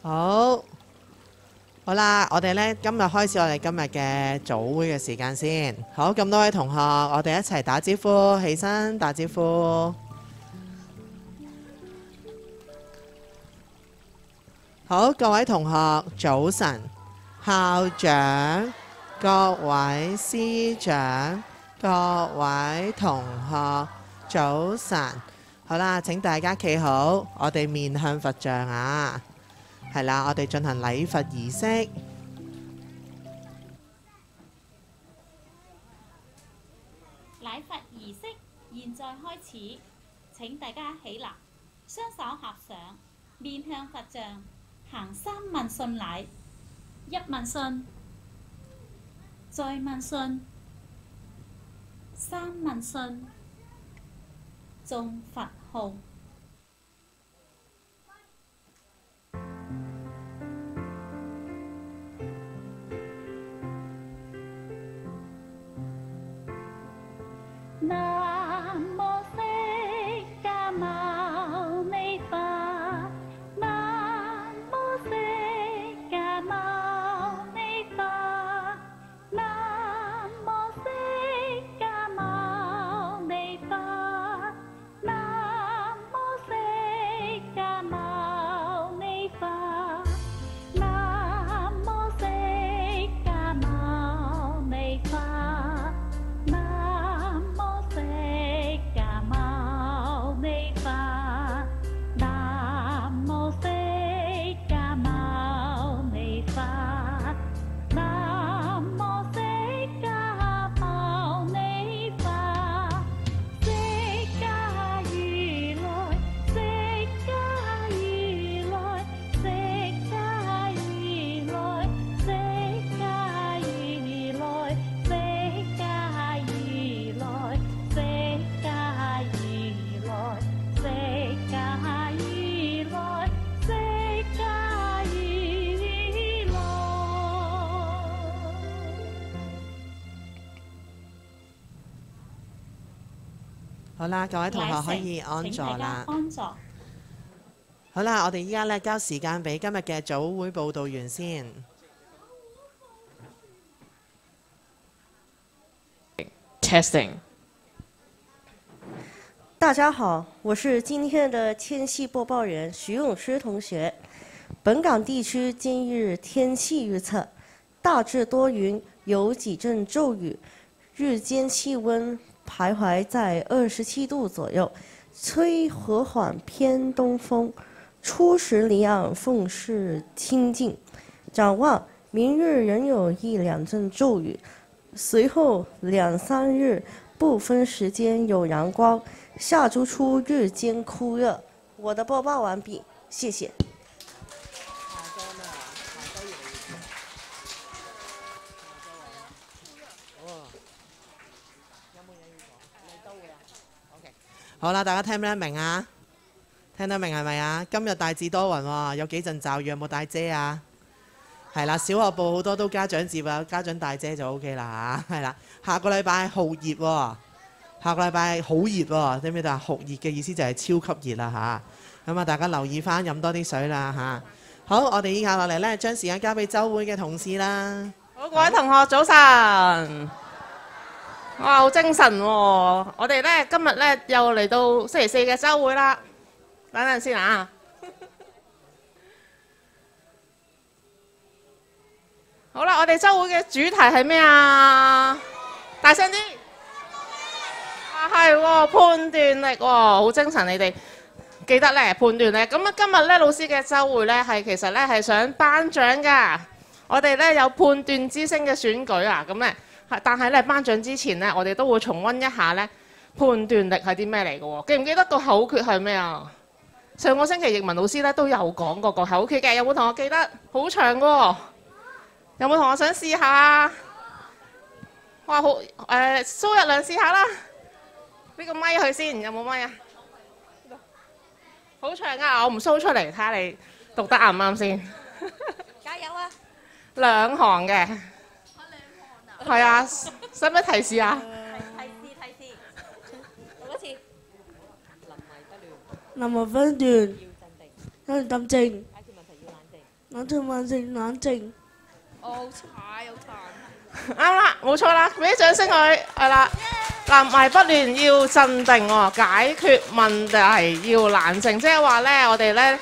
好，好啦，我哋呢今日開始我哋今日嘅早會嘅時間先。好，咁多位同學，我哋一齊打招呼，起身打招呼。好，各位同學早晨，校長、各位師長、各位同學早晨。好啦，請大家企好，我哋面向佛像啊。係啦，我哋進行禮佛儀式。禮佛儀式現在開始，請大家起立，雙手合上，面向佛像，行三問訊禮：一問訊，再問訊，三問訊，誦佛號。南無釋迦牟尼佛，南無釋迦牟尼佛，南無釋迦牟尼佛，南無釋迦牟尼佛，南無釋迦牟尼佛。好啦，各位同學可以安坐啦。安坐。好啦，我哋依家呢交時間俾今日嘅早會報導員先。Testing。大家好，我是今天的天气播报员徐永诗同学。本港地区今日天气预测：大致多云，有几阵骤雨，日间气温徘徊在27度左右，吹和缓偏东风，初时离岸风势清劲。展望明日仍有一两阵骤雨，随后2、3日部分时间有阳光，下周初日间酷热。我的播报完毕，谢谢。好啦，大家聽唔聽得明啊？聽得明係咪啊？今日大致多雲喎，有幾陣驟雨，有冇帶遮啊？係啦，小學部好多都家長節啊，家長帶遮就 OK 啦嚇。係啦，下個禮拜酷熱喎，下個禮拜好熱喎，知唔知道啊？酷熱嘅意思就係超級熱啦嚇。咁啊，大家留意翻飲多啲水啦嚇。好，我哋依家落嚟呢，將時間交俾週會嘅同事啦。好，各位同學早晨。哇，好精神喎！我哋呢今日呢又嚟到星期四嘅週會啦。等陣先啊！好啦，我哋週會嘅主題係咩啊？大聲啲！啊，係喎，判斷力喎，好精神！你哋記得呢判斷力。咁啊，今日呢老師嘅週會呢係其實呢係想頒獎㗎。我哋呢有判斷之星嘅選舉啊，咁呢。但係咧，頒獎之前咧，我哋都會重溫一下咧判斷力係啲咩嚟嘅喎？記唔記得個口訣係咩啊？上個星期譯文老師咧都有講過個口訣嘅，有冇同學記得？好長嘅喎，有冇同學想試下？哇，好蘇日亮試下啦！呢個咪去先，有冇咪啊？好長啊！我唔 show 出嚟，睇下你讀得啱唔啱先。加油啊！2行嘅。係啊，使唔使提示啊？提示，讀一次。臨危分段，要鎮定，解決問題要冷靜，冷靜冷靜冷靜。好踩好彈。啱啦，冇錯啦，俾啲掌聲佢，係啦。嗱，迷不亂要鎮定喎，解決問題要冷靜，即係話咧，我哋咧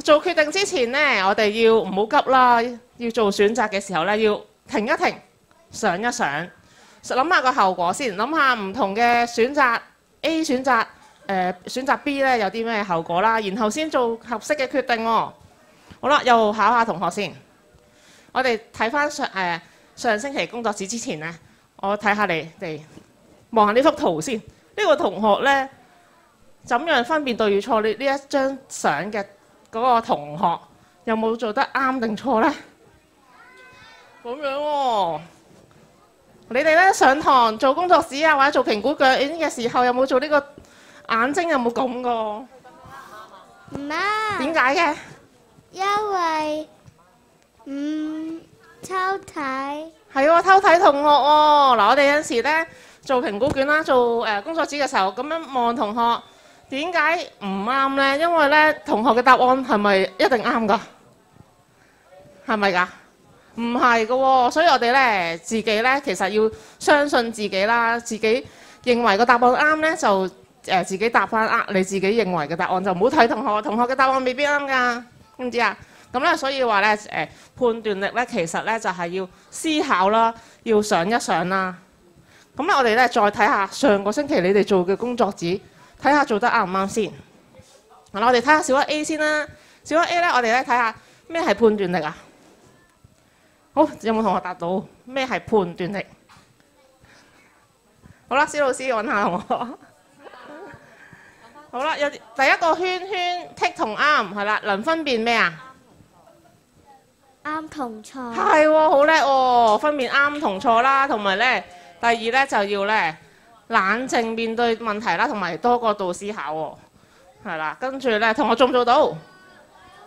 做決定之前咧，我哋要唔好急啦，要做選擇嘅時候咧，要停一停，想一想，諗下個後果先，諗下唔同嘅選擇 A 選擇選擇 B 咧有啲咩後果啦，然後先做合適嘅決定喎。好啦，又考下同學先。我哋睇翻上星期工作紙之前呢，我睇下你哋望下呢幅圖先。呢個同學呢，怎樣分辨對與錯？呢一張相嘅嗰個同學有冇做得啱定錯呢？咁樣喎。你哋呢，上堂做工作紙啊，或者做評估腳印嘅時候，有冇做呢個眼睛有冇咁過？唔啱。點解嘅？因為偷睇。係喎，偷睇同學喎。嗱，我哋有陣時咧做評估卷啦，做工作紙嘅時候，咁樣望同學，點解唔啱咧？因為咧同學嘅答案係咪一定啱㗎？係咪㗎？唔係㗎喎，所以我哋咧自己咧其實要相信自己啦，自己認為個答案啱咧就自己答翻你自己認為嘅答案，就唔好睇同學嘅答案未必啱㗎，知唔知啊？咁咧，所以話咧判斷力咧，其實咧就係要思考啦，要想一想啦。咁咧，我哋咧再睇下上個星期你哋做嘅工作紙，睇下做得啱唔啱先。好啦，我哋睇下小一 A 先啦。小一 A 咧，我哋咧睇下咩係判斷力啊？好，有冇同學答到咩係判斷力？好啦，蕭老師揾下同學。好啦，有第一個圈圈剔同啱係啦，能分辨咩啊？啱同錯。係喎，好叻喎，分辨啱同錯啦，同埋咧第二咧就要咧冷靜面對問題啦，同埋多角度思考喎，係啦。跟住咧，同學做唔做到？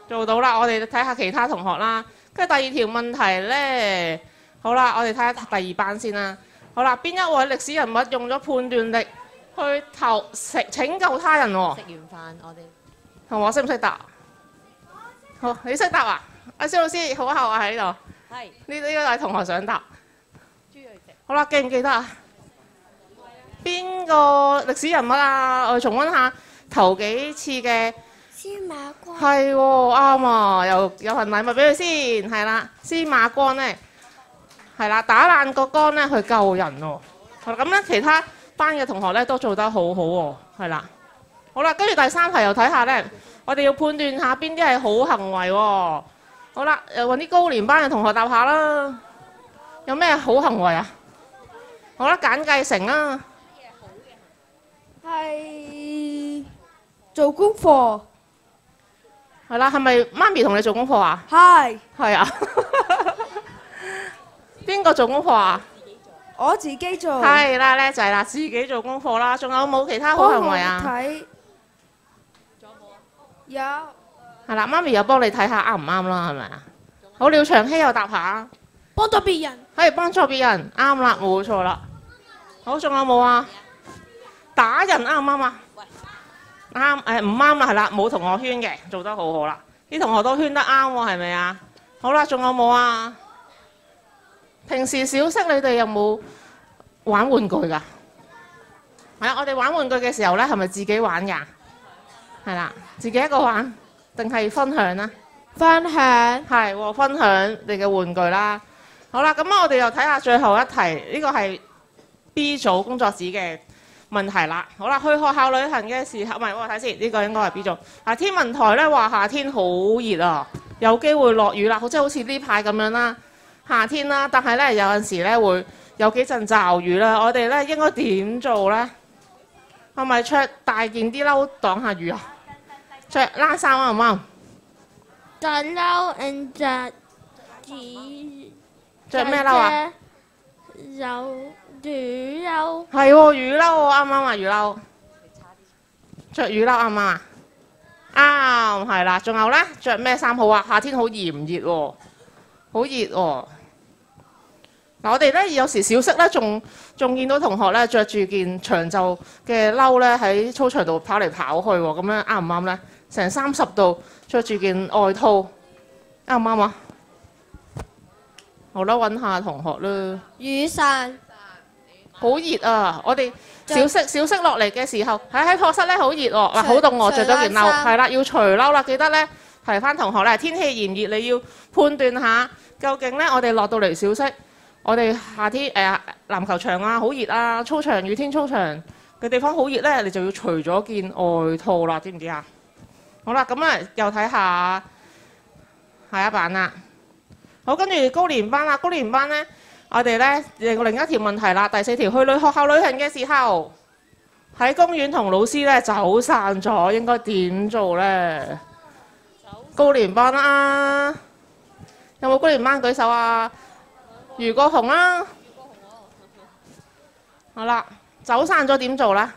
做到啦，我哋睇下其他同學啦。跟住第二條問題咧，好啦，我哋睇下第二班先啦。好啦，邊一位歷史人物用咗判斷力去拯救他人喎？食完飯我哋同學識唔識答？好，你識答啊？阿蕭老師好後啊喺呢度。係呢個係同學想答。豬肉食。好啦，記唔記得啊？邊個歷史人物啊？我哋重溫下頭幾次嘅。司馬光。係喎，啱啊！有份禮物俾佢先，係啦。司馬光呢，係啦，打爛個缸呢去救人喎。咁咧，其他班嘅同學呢都做得好好喎，係啦。好啦，跟住第三題又睇下呢，我哋要判斷下邊啲係好行為喎。好啦，又揾啲高年班嘅同學答下啦。有咩好行為啊？好啦，揀繼承啦。係做功課。係啦，係咪媽咪同你做功課啊？係。係啊。邊個做功課啊？我自己做。係啦，叻仔啦，自己做功課啦。仲有冇其他好行為啊？睇。有。係啦，媽咪又幫你睇下啱唔啱啦，係咪啊？好，廖長希又答下。幫助別人。係幫助別人，啱啦，冇錯啦。好，仲有冇啊？打人啱唔啱啊？啱，唔啱啦，係啦，冇同學圈嘅，做得好好啦。啲同學都圈得啱喎，係咪啊？好啦，仲有冇啊？平時小息你哋有冇玩玩具㗎？係啊，我哋玩玩具嘅時候咧，係咪自己玩㗎？係啦，自己一個玩。定係分享啦，分享係喎，分享你嘅玩具啦。好啦，咁我哋又睇下最後一題，呢個係 B 組工作紙嘅問題啦。好啦，去學校旅行嘅時候，唔係我睇先，呢個應該係 B 組。嗱，天文台咧話夏天好熱啊，有機會落雨啦，即係好似呢排咁樣啦，夏天啦。但係咧有陣時咧會有幾陣驟雨啦，我哋咧應該點做咧？係咪着大件啲褸擋下雨啊？着冷衫啱唔啱？着褸and着咩褸啊？有雨褸。係喎，雨褸喎，啱唔啱啊？雨褸。着雨褸啱唔啱啊？啱，係啦。仲有咧，着咩衫好啊？夏天好炎熱喎，好熱喎。嗱，我哋咧有時小息咧，仲見到同學咧着住件長袖嘅褸咧喺操場度跑嚟跑去喎，咁樣啱唔啱咧？成30度，着住件外套，啱唔啱啊？好啦，揾下同學啦。雨傘。好熱啊！我哋小息落嚟嘅時候，喺課室咧好熱喎，哇好凍喎，着咗件褸，係啦，要除褸啦。記得咧提翻同學咧，天氣炎熱，你要判斷下究竟咧我哋落到嚟小息，我哋夏天籃球場啊好熱啊，操場雨天操場嘅地方好熱咧，你就要除咗件外套啦，知唔知啊？好啦，咁啊又睇下下一版啦。好，跟住高年班啦，高年班咧。我哋咧另一條問題啦，第4條，去學校旅行嘅時候，喺公園同老師咧走散咗，應該點做咧？高年班啊，有冇高年班舉手啊？余國雄啦，好啦，走散咗點做咧？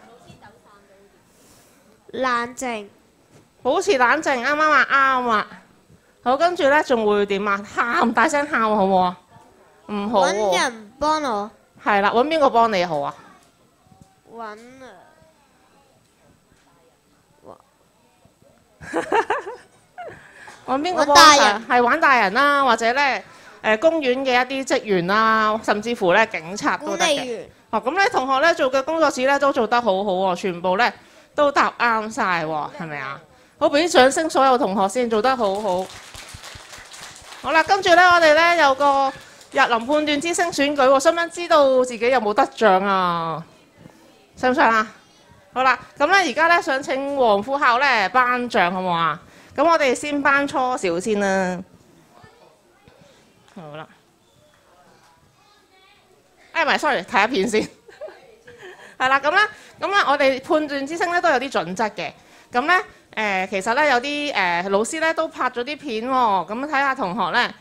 冷靜。保持冷靜，啱啱啊？啱啊！好，跟住咧仲會點啊？喊，大聲喊好唔好啊？唔好喎。揾人幫我。係啦，揾邊個幫你好啊？揾揾邊個幫啊？係揾大人啦，或者咧公園嘅一啲職員啦，甚至乎咧警察都得嘅。管理員。哦，咁咧同學咧做嘅工作紙咧都做得好好喎，全部咧都答啱晒喎，係咪啊？好，俾啲掌聲所有同學先，做得好好。好啦，跟住咧我哋咧有個日林判斷之星選舉喎，想唔想知道自己有冇得獎啊？想唔想啊？好啦，咁咧而家咧想請黃副校咧頒獎好唔好啊？咁我哋先頒初小先啦。好啦，唔係 sorry， 睇一片先。係啦，咁咧我哋判斷之星咧都有啲準則嘅。咁咧其實咧有啲老師咧都拍咗啲片喎。咁睇下同學咧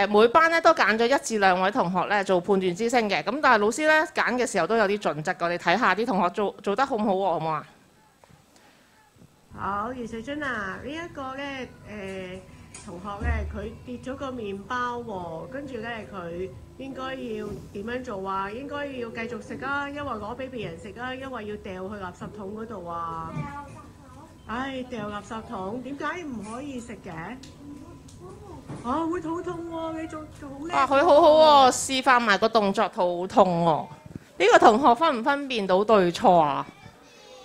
每班咧都揀咗1至2位同學咧做判斷之星嘅。咁但係老師咧揀嘅時候都有啲準則，我哋睇下啲同學做得好唔好喎，好唔好啊？好，余瑞津啊，呢一個咧同學咧，佢跌咗個麵包喎，跟住咧佢應該要點樣做啊？應該要繼續食啊，因為攞俾別人食啊，因為要掉去垃圾桶嗰度啊。唉，掉垃圾桶，點解唔可以食嘅？啊，會肚痛喎！你做好叻。哇，佢好好喎，示範埋個動作肚痛喎。呢個同學分唔分辨到對錯啊？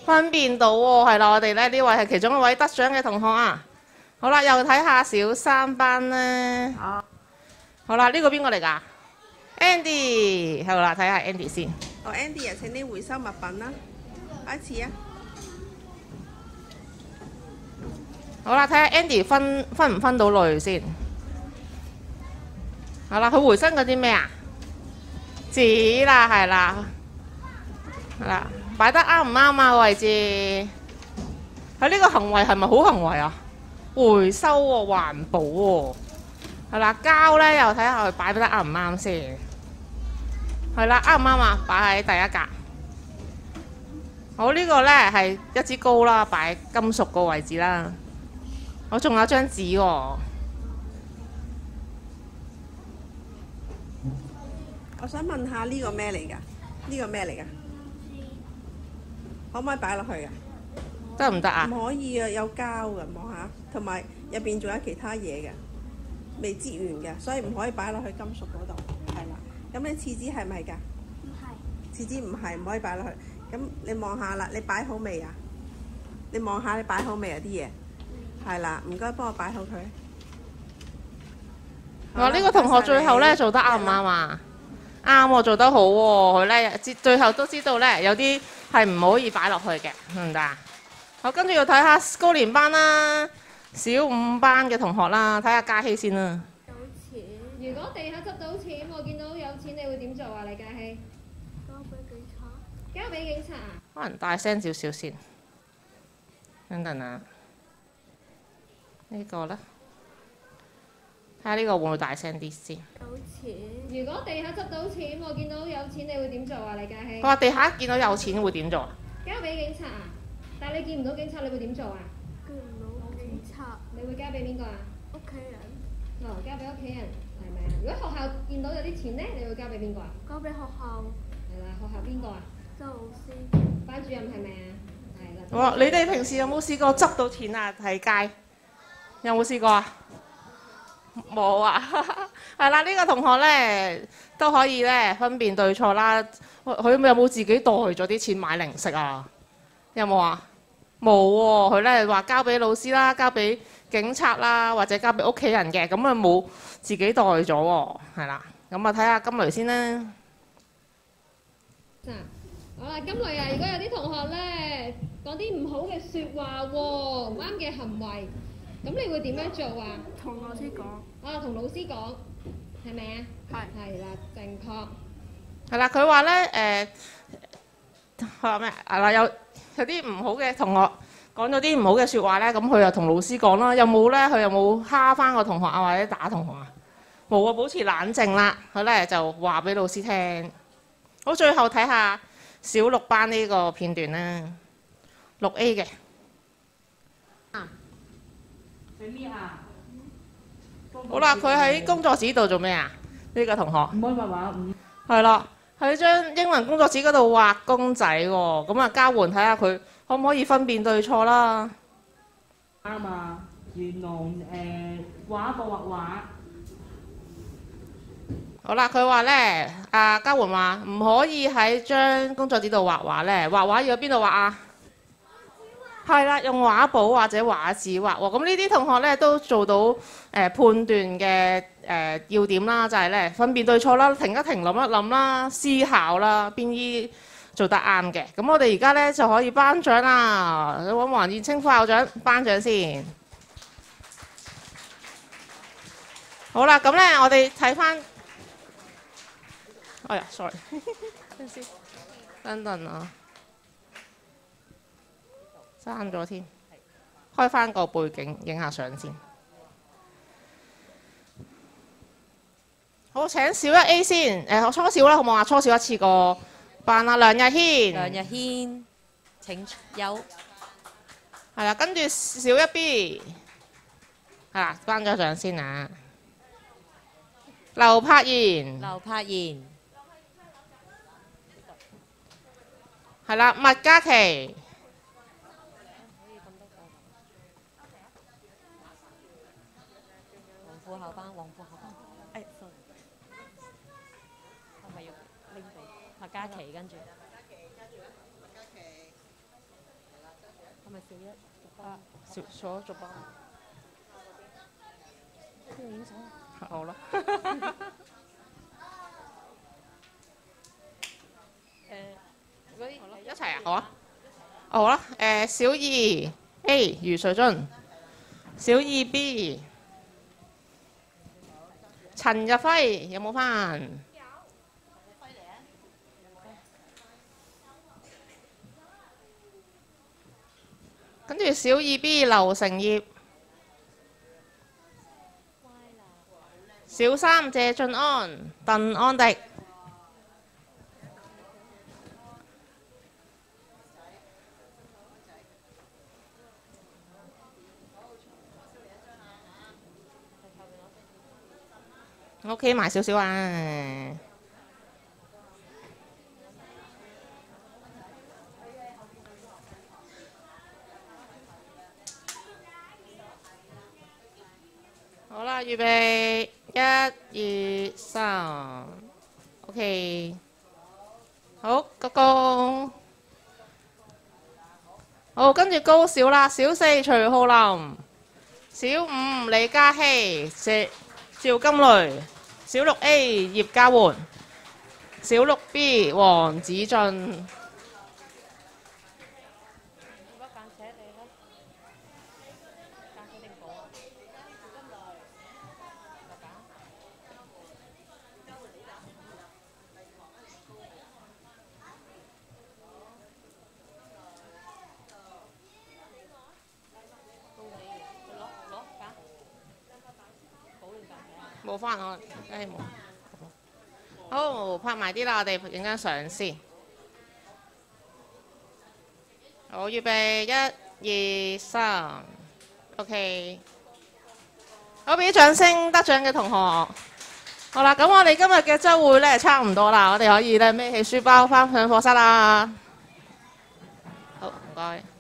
分辨到喎，係啦，我哋咧呢位係其中一位得獎嘅同學啊。好啦，又睇下小3班咧。好啦，呢個邊個嚟㗎 ？Andy， 好啦，睇下 Andy 先。哦 ，Andy 啊，請你回收物品啦，開始啊！好啦，睇下 Andy 分唔分到類先。好啦，佢回收嗰啲咩啊？紙啦，係啦，係啦，擺得啱唔啱啊位置？佢呢個行為係咪好行為啊？回收喎，環保喎，係啦，膠咧又睇下佢擺得啱唔啱先。係啦，啱唔啱啊？擺喺第一格。好，呢個咧係一支膏啦，擺金屬個位置啦。我仲有張紙喎。我想問下呢個咩嚟㗎？呢個咩嚟㗎？可唔可以擺落去㗎？得唔得啊？唔可以啊，有膠㗎，望下，同埋入邊仲有其他嘢㗎，未擠完嘅，所以唔可以擺落去金屬嗰度。係啦，咁你廁紙係咪㗎？唔係。廁紙唔係，唔可以擺落去。咁你望下啦，你擺好未啊？你望下你擺好未啊啲嘢？係啦，唔該幫我擺好佢。哇！呢個同學最後咧做得啱唔啱啊？啱喎，做得好喎，佢咧最後都知道咧有啲係唔可以擺落去嘅，唔得啊？好，跟住要睇下高年班啦、小5班嘅同學啦，睇下嘉希先啦。有錢。如果地下執到錢，我見到有錢，你會點做啊？李嘉希？交俾警察。交俾警察啊？可能大聲少少先。等等啊！呢個咧，睇下呢個會唔會大聲啲先？有錢。如果地下執到錢，我見到有錢，你會點做啊？李嘉希？佢話地下見到有錢會點做啊？交俾警察啊！但係你見唔到警察，你會點做啊？見唔到警察。你會交俾邊個啊？屋企人。哦，交俾屋企人係咪啊？如果學校見到有啲錢咧，你會交俾邊個啊？交俾學校。係啦，學校邊個啊？周老師。班主任係咪啊？係係啦。哇！你哋平時有冇試過執到錢啊？喺街有冇試過啊？冇啊！係啦，呢個同學咧都可以咧分辨對錯啦。佢有冇自己袋咗啲錢買零食啊？有冇啊？冇喎，佢咧話交俾老師啦，交俾警察啦，或者交俾屋企人嘅，咁啊冇自己袋咗喎，係啦。咁啊睇下金雷先啦。好啦，金雷啊，如果有啲同學咧講啲唔好嘅説話喎，唔啱嘅行為，咁你會點樣做啊？同老師講。啊，同老師講，係咪啊？係啦，正確。係啦，佢話咧佢話咩啊？嗱，有啲唔好嘅同學講咗啲唔好嘅説話咧，咁佢又同老師講啦。有冇咧？佢有冇蝦翻個同學啊，或者打同學啊？冇啊，保持冷靜啦。佢咧就話俾老師聽。好，最後睇下小6班呢個片段啦，6A 嘅。係咩啊？好啦，佢喺工作紙度做咩啊？呢個同學唔可以畫畫，唔係啦，喺張英文工作紙嗰度畫公仔喎。咁啊，交換睇下佢可唔可以分辨對錯啦。啱啊！元朗畫一個畫畫。好啦，佢話咧，交換話唔可以喺張工作紙度畫畫咧，畫畫要喺邊度畫啊？係啦，用畫簿或者畫紙畫喎。咁呢啲同學咧都做到判斷嘅要點啦，就係咧分辨對錯啦，停一停，諗一諗啦，思考啦，邊啲做得啱嘅。咁我哋而家咧就可以頒獎啦，揾黃燕清副校長頒獎先。好啦，咁咧我哋睇翻。哎呀 ，sorry， 等等啊，刪咗添，開翻個背景，影下相先。好，請小1A 先，初小啦，好冇啊？初小一次過扮啊，梁日軒。梁日軒請有。係啦，跟住小1B， 係啦，頒咗獎先啊。劉柏賢。劉柏賢。係啦，麥嘉琪。黃副校班，黃副校班。sorry， 係咪要拎俾麥嘉琪跟住？係咪小一續班？邊度影相？好啦。一齊啊，好啊，好啦，小2A 余瑞津，小2B 陳日輝有冇返？跟住小2B 劉成業，小3謝俊安、鄧安迪。我企埋少少啊！好啦，預備1、2、3 ，OK。好，鞠躬。好，跟住高小啦，小4徐浩林，小5李嘉希，趙金雷，小6A 葉嘉媛，小6B 黃子俊。冇翻我，冇。好，拍埋啲啦，我哋影張相先。好，預備1、2、3 ，OK。好，俾啲掌聲得獎嘅同學。好啦，咁我哋今日嘅週會咧差唔多啦，我哋可以咧孭起書包翻上課室啦。好。該。